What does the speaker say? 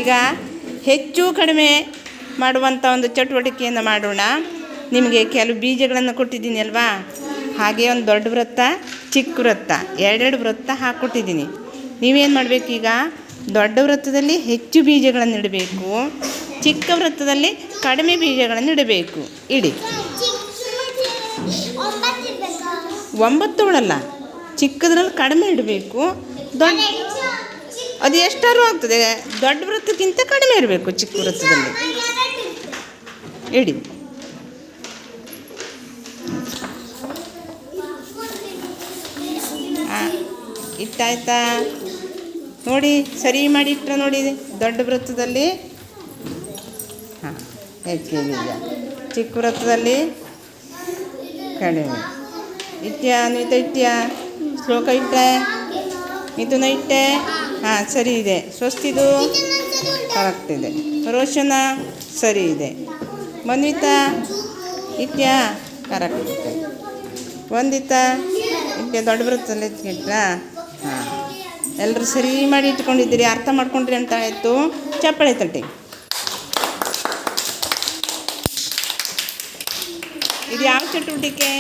ಈಗ ಹೆಚ್ಚು ಕಡಿಮೆ ಮಾಡುವಂಥ ಒಂದು ಚಟುವಟಿಕೆಯನ್ನು ಮಾಡೋಣ. ನಿಮಗೆ ಕೆಲವು ಬೀಜಗಳನ್ನು ಕೊಟ್ಟಿದ್ದೀನಿ ಅಲ್ವಾ, ಹಾಗೆ ಒಂದು ದೊಡ್ಡ ವೃತ್ತ, ಚಿಕ್ಕ ವೃತ್ತ, ಎರಡೆರಡು ವೃತ್ತ ಹಾಕ್ಕೊಟ್ಟಿದ್ದೀನಿ. ನೀವೇನು ಮಾಡಬೇಕೀಗ, ದೊಡ್ಡ ವೃತ್ತದಲ್ಲಿ ಹೆಚ್ಚು ಬೀಜಗಳನ್ನು ಇಡಬೇಕು, ಚಿಕ್ಕ ವೃತ್ತದಲ್ಲಿ ಕಡಿಮೆ ಬೀಜಗಳನ್ನು ಇಡಬೇಕು. ಇಡಿ. 9 ಉಳಲ್ಲ, ಚಿಕ್ಕದ್ರಲ್ಲಿ ಕಡಿಮೆ ಇಡಬೇಕು. ಅದು ಎಷ್ಟಾದ್ರೂ ಆಗ್ತದೆ, ದೊಡ್ಡ ವೃತ್ತಕ್ಕಿಂತ ಕಡಿಮೆ ಇರಬೇಕು ಚಿಕ್ಕ ವೃತ್ತದಲ್ಲಿ. ಇಡಿ. ಇಟ್ಟಾಯ್ತಾ? ನೋಡಿ, ಸರಿ ಮಾಡಿ ಇಟ್ಟರೆ ನೋಡಿ, ದೊಡ್ಡ ವೃತ್ತದಲ್ಲಿ ಹಾಂ ಹೆಚ್ಚು ಬೀಜ, ಚಿಕ್ಕ ವೃತ್ತದಲ್ಲಿ ಕಡಿಮೆ. ಇಟ್ಟ್ಯಾ ಅನ್ವಿತ? ಇಟ್ಟ್ಯಾ? ಶ್ಲೋಕ ಇಟ್ಟೆ? ಮಿಥುನ ಇಟ್ಟೆ? ಹಾಂ, ಸರಿ ಇದೆ. ಸ್ವಸ್ತಿದು ಕರೆಕ್ಟ್ ಇದೆ. ರೋಷನ ಸರಿ ಇದೆ. ಮನ್ವಿತಾ ಇಟ್ಟ್ಯಾ? ಕರೆಕ್ಟ್ ಇದೆ. ವಂದಿತಾ ಇಟ್ಟ್ಯಾ? ದೊಡ್ಡ ವೃತ್ತದಲ್ಲಿ ಇಟ್ರಾ? ಹಾಂ, ಎಲ್ಲರೂ ಸರಿ ಮಾಡಿ ಇಟ್ಕೊಂಡಿದ್ದೀರಿ, ಅರ್ಥ ಮಾಡ್ಕೊಂಡ್ರಿ ಅಂತ ಆಯಿತು. ಚಪ್ಪಾಳೆ ತಟ್ಟಿ. ಇದು ಯಾವ ಚಟುವಟಿಕೆ?